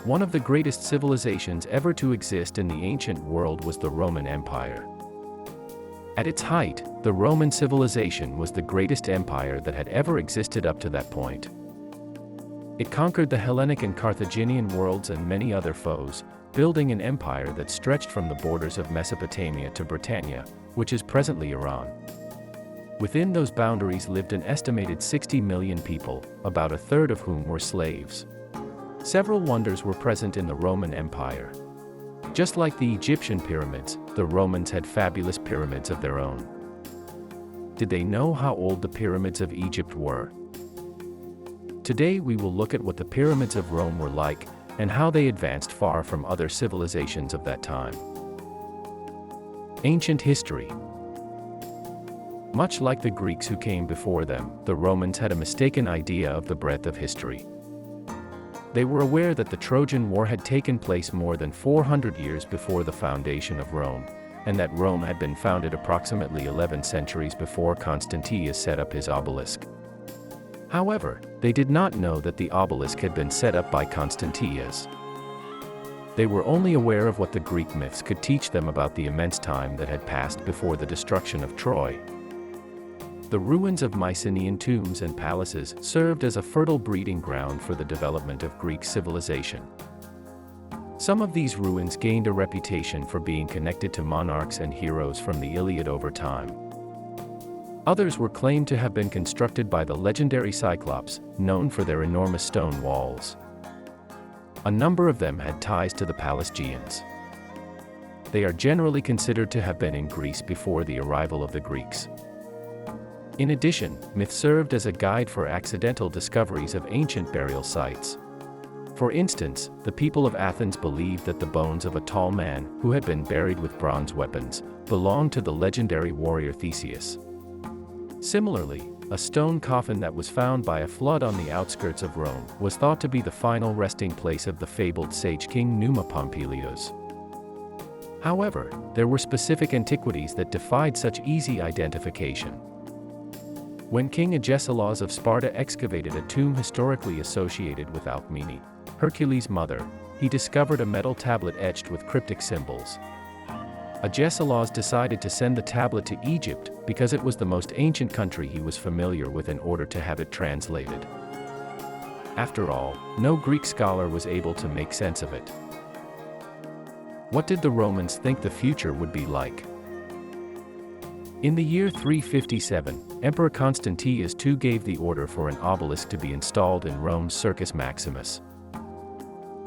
One of the greatest civilizations ever to exist in the ancient world was the Roman Empire. At its height, the Roman civilization was the greatest empire that had ever existed up to that point. It conquered the Hellenic and Carthaginian worlds and many other foes, building an empire that stretched from the borders of Mesopotamia to Britannia, which is presently Iran. Within those boundaries lived an estimated 60 million people, about a third of whom were slaves. Several wonders were present in the Roman Empire. Just like the Egyptian pyramids, the Romans had fabulous pyramids of their own. Did they know how old the pyramids of Egypt were? Today we will look at what the pyramids of Rome were like, and how they advanced far from other civilizations of that time. Ancient history. Much like the Greeks who came before them, the Romans had a mistaken idea of the breadth of history. They were aware that the Trojan War had taken place more than 400 years before the foundation of Rome, and that Rome had been founded approximately 11 centuries before Constantius set up his obelisk. However, they did not know that the obelisk had been set up by Constantius. They were only aware of what the Greek myths could teach them about the immense time that had passed before the destruction of Troy. The ruins of Mycenaean tombs and palaces served as a fertile breeding ground for the development of Greek civilization. Some of these ruins gained a reputation for being connected to monarchs and heroes from the Iliad over time. Others were claimed to have been constructed by the legendary Cyclops, known for their enormous stone walls. A number of them had ties to the Pelasgians. They are generally considered to have been in Greece before the arrival of the Greeks. In addition, myth served as a guide for accidental discoveries of ancient burial sites. For instance, the people of Athens believed that the bones of a tall man, who had been buried with bronze weapons, belonged to the legendary warrior Theseus. Similarly, a stone coffin that was found by a flood on the outskirts of Rome was thought to be the final resting place of the fabled sage king Numa Pompilius. However, there were specific antiquities that defied such easy identification. When King Agesilaus of Sparta excavated a tomb historically associated with Alcmene, Hercules' mother, he discovered a metal tablet etched with cryptic symbols. Agesilaus decided to send the tablet to Egypt because it was the most ancient country he was familiar with in order to have it translated. After all, no Greek scholar was able to make sense of it. What did the Romans think the future would be like? In the year 357, Emperor Constantius II gave the order for an obelisk to be installed in Rome's Circus Maximus.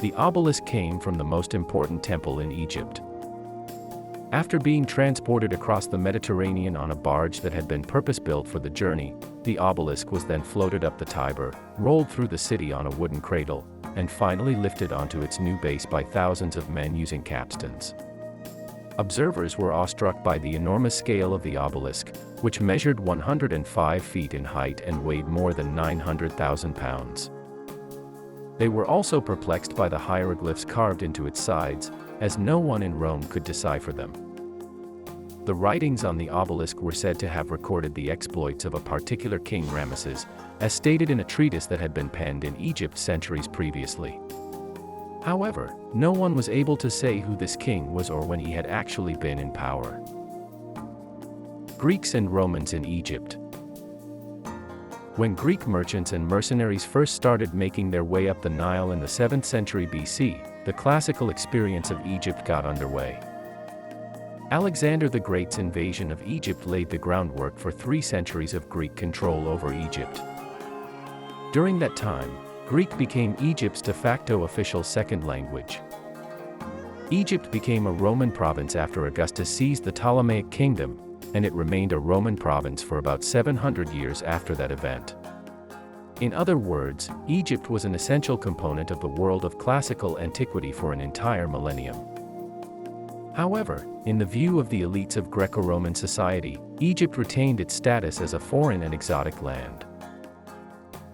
The obelisk came from the most important temple in Egypt. After being transported across the Mediterranean on a barge that had been purpose-built for the journey, the obelisk was then floated up the Tiber, rolled through the city on a wooden cradle, and finally lifted onto its new base by thousands of men using capstans. Observers were awestruck by the enormous scale of the obelisk, which measured 105 feet in height and weighed more than 900,000 pounds. They were also perplexed by the hieroglyphs carved into its sides, as no one in Rome could decipher them. The writings on the obelisk were said to have recorded the exploits of a particular king Ramesses, as stated in a treatise that had been penned in Egypt centuries previously. However, no one was able to say who this king was or when he had actually been in power. Greeks and Romans in Egypt. When Greek merchants and mercenaries first started making their way up the Nile in the 7th century BC, the classical experience of Egypt got underway. Alexander the Great's invasion of Egypt laid the groundwork for 3 centuries of Greek control over Egypt. During that time, Greek became Egypt's de facto official second language. Egypt became a Roman province after Augustus seized the Ptolemaic kingdom, and it remained a Roman province for about 700 years after that event. In other words, Egypt was an essential component of the world of classical antiquity for an entire millennium. However, in the view of the elites of Greco-Roman society, Egypt retained its status as a foreign and exotic land.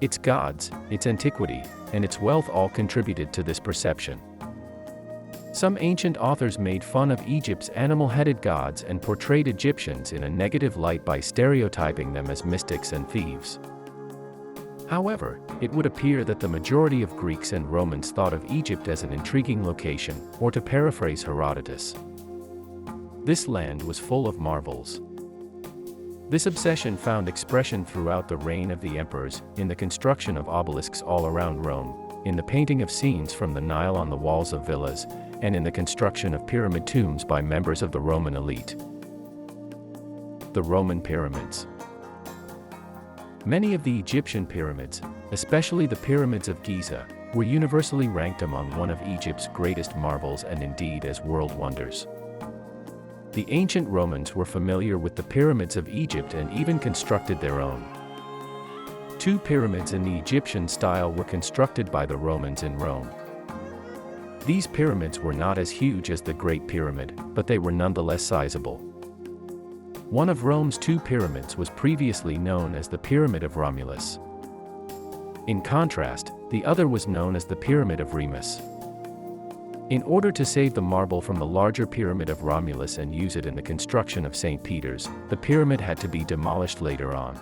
Its gods, its antiquity, and its wealth all contributed to this perception. Some ancient authors made fun of Egypt's animal-headed gods and portrayed Egyptians in a negative light by stereotyping them as mystics and thieves. However, it would appear that the majority of Greeks and Romans thought of Egypt as an intriguing location, or to paraphrase Herodotus, "This land was full of marvels." This obsession found expression throughout the reign of the emperors, in the construction of obelisks all around Rome, in the painting of scenes from the Nile on the walls of villas, and in the construction of pyramid tombs by members of the Roman elite. The Roman pyramids. Many of the Egyptian pyramids, especially the pyramids of Giza, were universally ranked among one of Egypt's greatest marvels and indeed as world wonders. The ancient Romans were familiar with the pyramids of Egypt and even constructed their own. 2 pyramids in the Egyptian style were constructed by the Romans in Rome. These pyramids were not as huge as the Great Pyramid, but they were nonetheless sizable. One of Rome's 2 pyramids was previously known as the Pyramid of Romulus. In contrast, the other was known as the Pyramid of Remus. In order to save the marble from the larger Pyramid of Romulus and use it in the construction of St. Peter's, the pyramid had to be demolished later on.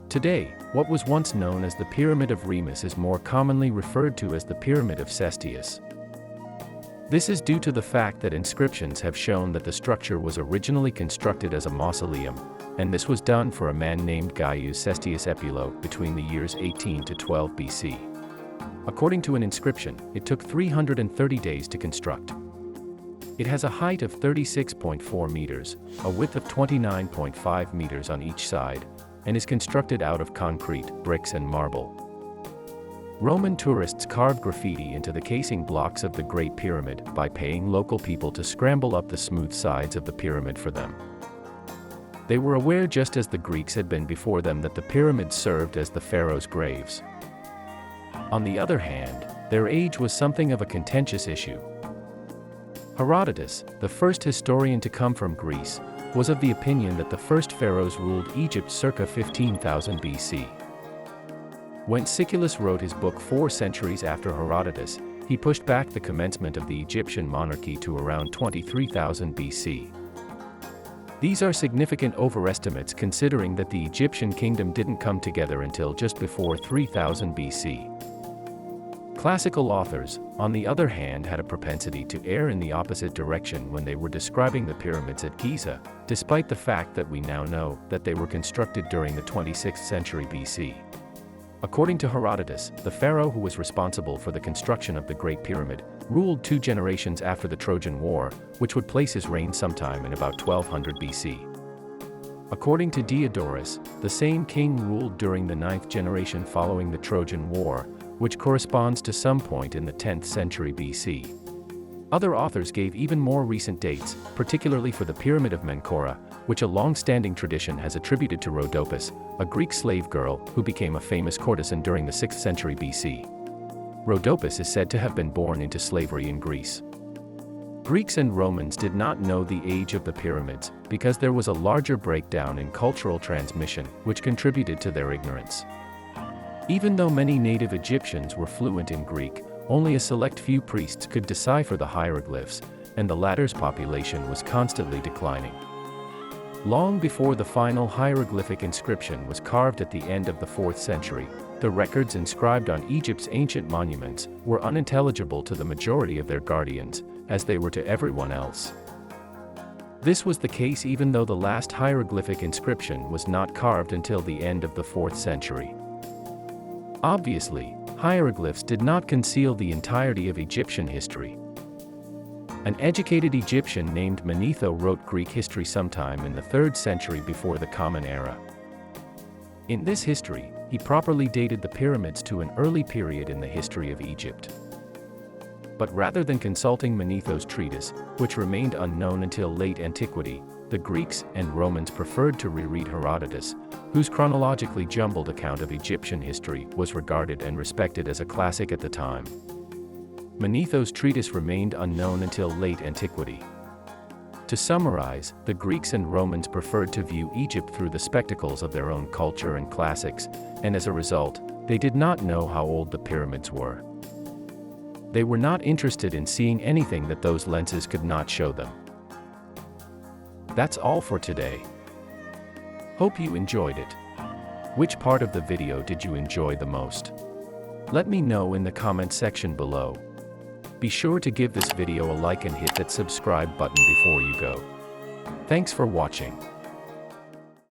Today, what was once known as the Pyramid of Remus is more commonly referred to as the Pyramid of Cestius. This is due to the fact that inscriptions have shown that the structure was originally constructed as a mausoleum, and this was done for a man named Gaius Cestius Epulo between the years 18 to 12 BC. According to an inscription, it took 330 days to construct. It has a height of 36.4 meters, a width of 29.5 meters on each side, and is constructed out of concrete, bricks and marble. Roman tourists carved graffiti into the casing blocks of the Great Pyramid by paying local people to scramble up the smooth sides of the pyramid for them. They were aware, just as the Greeks had been before them, that the pyramids served as the pharaohs' graves. On the other hand, their age was something of a contentious issue. Herodotus, the first historian to come from Greece, was of the opinion that the first pharaohs ruled Egypt circa 15,000 BC. When Siculus wrote his book 4 centuries after Herodotus, he pushed back the commencement of the Egyptian monarchy to around 23,000 BC. These are significant overestimates considering that the Egyptian kingdom didn't come together until just before 3000 BC. Classical authors, on the other hand, had a propensity to err in the opposite direction when they were describing the pyramids at Giza, despite the fact that we now know that they were constructed during the 26th century BC. According to Herodotus, the pharaoh who was responsible for the construction of the Great Pyramid ruled 2 generations after the Trojan War, which would place his reign sometime in about 1200 BC. According to Diodorus, the same king ruled during the 9th generation following the Trojan War, which corresponds to some point in the 10th century BC. Other authors gave even more recent dates, particularly for the Pyramid of Menkora, which a long-standing tradition has attributed to Rhodopis, a Greek slave girl who became a famous courtesan during the 6th century BC. Rhodopis is said to have been born into slavery in Greece. Greeks and Romans did not know the age of the pyramids because there was a larger breakdown in cultural transmission which contributed to their ignorance. Even though many native Egyptians were fluent in Greek, only a select few priests could decipher the hieroglyphs, and the latter's population was constantly declining. Long before the final hieroglyphic inscription was carved at the end of the 4th century, the records inscribed on Egypt's ancient monuments were unintelligible to the majority of their guardians, as they were to everyone else. This was the case even though the last hieroglyphic inscription was not carved until the end of the 4th century. Obviously, hieroglyphs did not conceal the entirety of Egyptian history. An educated Egyptian named Manetho wrote Greek history sometime in the 3rd century before the Common Era. In this history, he properly dated the pyramids to an early period in the history of Egypt. But rather than consulting Manetho's treatise, which remained unknown until late antiquity, the Greeks and Romans preferred to reread Herodotus, whose chronologically jumbled account of Egyptian history was regarded and respected as a classic at the time. Manetho's treatise remained unknown until late antiquity. To summarize, the Greeks and Romans preferred to view Egypt through the spectacles of their own culture and classics, and as a result, they did not know how old the pyramids were. They were not interested in seeing anything that those lenses could not show them. That's all for today. Hope you enjoyed it. Which part of the video did you enjoy the most? Let me know in the comment section below. Be sure to give this video a like and hit that subscribe button before you go. Thanks for watching.